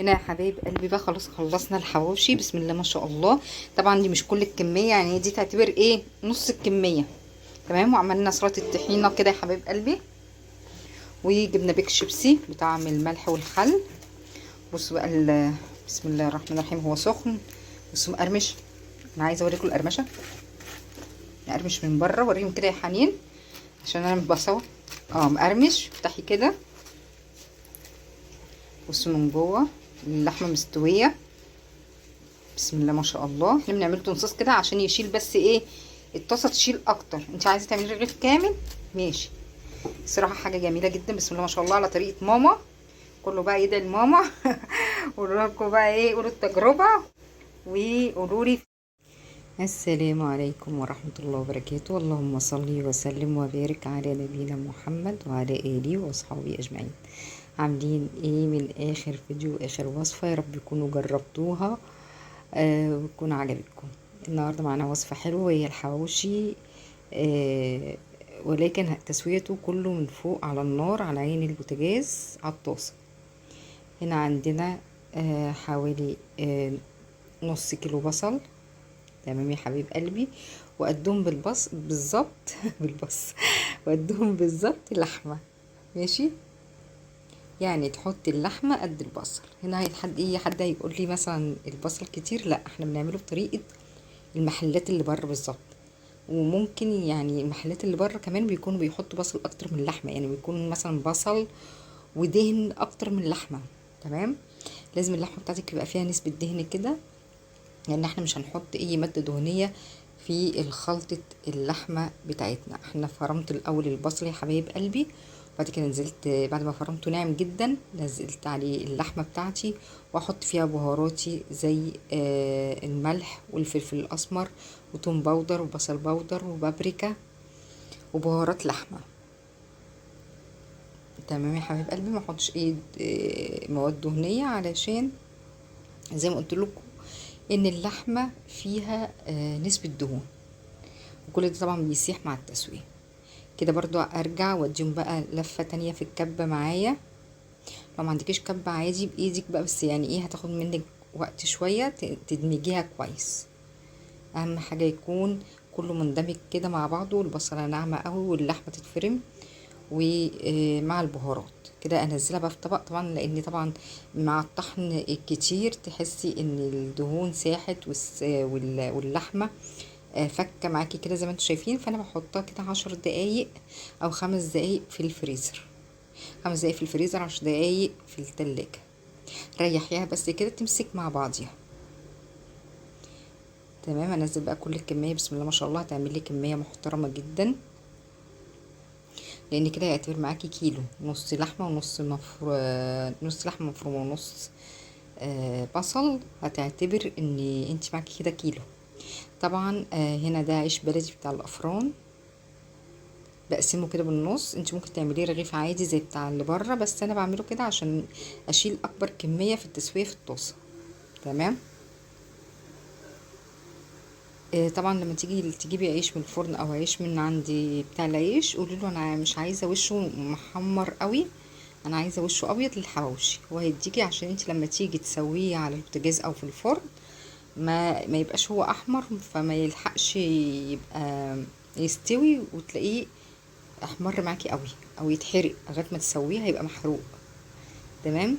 هنا يا حبايب قلبي بقى خلاص خلصنا الحواوشي. بسم الله ما شاء الله. طبعا دي مش كل الكميه، يعني دي تعتبر ايه، نص الكميه. تمام. وعملنا سلطه الطحينه كده يا حبايب قلبي، وجبنا بيك شيبسي بطعم الملح والخل. بصوا بقى بسم الله الرحمن الرحيم. هو سخن بس مقرمش. انا عايزه اوريكم القرمشه، مقرمش من بره. وريهم كده يا حنين عشان انا مبصور. مقرمش. افتحي كده بصوا من جوه اللحمه مستويه. بسم الله ما شاء الله. احنا بنعمله تنصيص كده عشان يشيل بس ايه، الطاسه تشيل اكتر. انت عايزه تعملي رغيف كامل ماشي. الصراحه حاجه جميله جدا. بسم الله ما شاء الله على طريقه ماما. كله بقى ايه ده الماما. قولوا لكم بقى ايه، قولوا التجربه وقولوا لي. السلام عليكم ورحمه الله وبركاته. اللهم صل وسلم وبارك على نبينا محمد وعلى اله واصحابه اجمعين. عاملين ايه من اخر فيديو، اخر وصفه؟ يا رب يكونوا جربتوها وتكون عجبتكم. النهارده معانا وصفه حلوه وهي الحواوشي، ولكن تسويته كله من فوق على النار على عين البوتاجاز على الطاسه. هنا عندنا حوالي نص كيلو بصل. تمام يا حبيب قلبي. وقدهم بالبص بالظبط. بالبص. وقدهم بالظبط لحمه. ماشي. يعني تحطي اللحمه قد البصل. هنا حد هيقول لي مثلا البصل كتير، لا احنا بنعمله بطريقه المحلات اللي بره بالظبط. وممكن يعني المحلات اللي بره كمان بيكونوا بيحطوا بصل اكتر من اللحمه، يعني بيكون مثلا بصل ودهن اكتر من اللحمه. تمام. لازم اللحمه بتاعتك يبقى فيها نسبه دهن كده، لان احنا مش هنحط اي ماده دهنيه في الخلطه اللحمه بتاعتنا. احنا فرمت الاول البصل يا حبايب قلبي، بعد كده نزلت بعد ما فرمته ناعم جدا نزلت عليه اللحمه بتاعتي، واحط فيها بهاراتي زي الملح والفلفل الاسمر وتوم باودر وبصل باودر وبابريكا وبهارات لحمه. تمام يا حبايب قلبي. ما احطش اي مواد دهنيه، علشان زي ما قلت لكم ان اللحمه فيها نسبه دهون، وكل ده طبعا بيسيح مع التسويه. كده برضو ارجع واديهم بقى لفه تانية في الكبه معايا. لو ما عندكيش كبه عادي بايدك بقى، بس يعني ايه هتاخد منك وقت شويه تدمجيها كويس. اهم حاجه يكون كله مندمج كده مع بعضه، والبصله ناعمه قوي واللحمه تتفرم ومع البهارات. كده انزلها بقى في طبق طبعا، لان طبعا مع الطحن الكتير تحسي ان الدهون ساحت واللحمه فكه معاكي كده زي ما انتم شايفين. فانا بحطها كده 10 دقايق او 5 دقايق في الفريزر. 5 دقايق في الفريزر، 10 دقايق في التلاجة. ريحيها بس كده تمسك مع بعضيها. تمام. انزل بقى كل الكميه. بسم الله ما شاء الله. هتعمل لي كميه محترمه جدا، لان كده هيعتبر معاكي كيلو. نص لحمه ونص نص لحمه مفرومه ونص بصل. هتعتبر ان انت معاكي كده كيلو. طبعا هنا ده عيش بلدي بتاع الافران، بقسمه كده بالنص. انت ممكن تعمليه رغيف عادي زي بتاع اللي بره، بس انا بعمله كده عشان اشيل اكبر كميه في التسويه في الطاسه. تمام. طبعا لما تيجي تجيبي عيش من الفرن او عيش من عندي بتاع العيش، قولي له انا مش عايزه وشه محمر قوي، انا عايزه وشه ابيض للحواوشي. هو هيديكي عشان انت لما تيجي تسويه على البوتاجاز او في الفرن ما يبقاش هو احمر، فما يلحقش يبقى يستوي وتلاقيه احمر معاكي قوي، او يتحرق لغايه ما تسويه هيبقى محروق. تمام.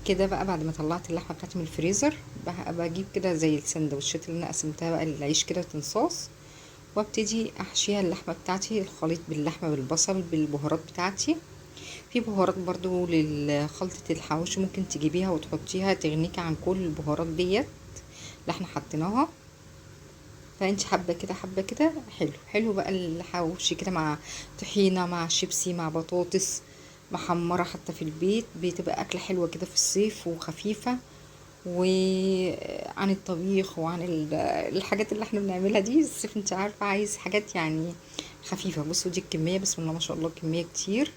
كده بقى بعد ما طلعت اللحمه بتاعتي من الفريزر بقى بجيب كده زي السندوتشات اللي انا قسمتها بقى للعيش كده تنصاص، وابتدي احشيها اللحمه بتاعتي، الخليط باللحمه بالبصل بالبهارات بتاعتي. في بهارات برضو لخلطه الحواوشي ممكن تجيبيها وتحطيها تغنيكي عن كل البهارات ديت اللي احنا حطيناها. فانت حبه كده حبه كده. حلو حلو بقى الحواوشي كده مع طحينه مع شيبسي مع بطاطس محمره حتى في البيت، بتبقى اكله حلوه كده في الصيف وخفيفه. وعن الطبيخ وعن الحاجات اللي احنا بنعملها دي الصيف، انت عارفه عايز حاجات يعني خفيفه. بصوا دي الكميه بسم الله ما شاء الله، كميه كتير.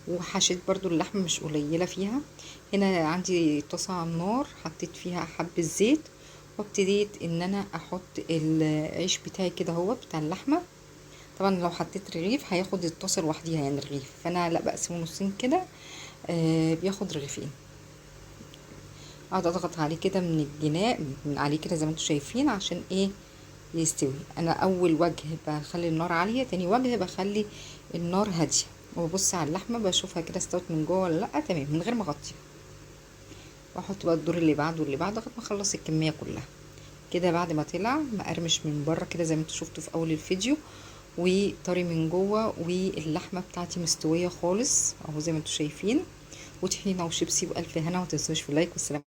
وحشيت برضو اللحمه مش قليله فيها. هنا عندي طاسه على النار حطيت فيها حبه زيت، وابتديت ان انا احط العيش بتاعي كده هو بتاع اللحمه. طبعا لو حطيت رغيف هياخد الطاسه لوحديها يعني رغيف، فانا لا بقسمه نصين كده. بياخد رغيفين. اقعد اضغط عليه كده من الجناب من عليه كده زي ما انتم شايفين عشان ايه يستوي. انا اول وجه بخلي النار عاليه، تاني وجه بخلي النار هاديه، وببص على اللحمه بشوفها كده استوت من جوه ولا لا. تمام، من غير ما اغطيها. واحط بقى الدور اللي بعده واللي بعده لغايه ما اخلص الكميه كلها كده. بعد ما طلع مقرمش من بره كده زي ما انتم شفتوا في اول الفيديو، وطري من جوه، واللحمه بتاعتي مستويه خالص اهو زي ما انتم شايفين. وطحينه وشيبسي والف هنا، ومتنسوش في اللايك والسلام.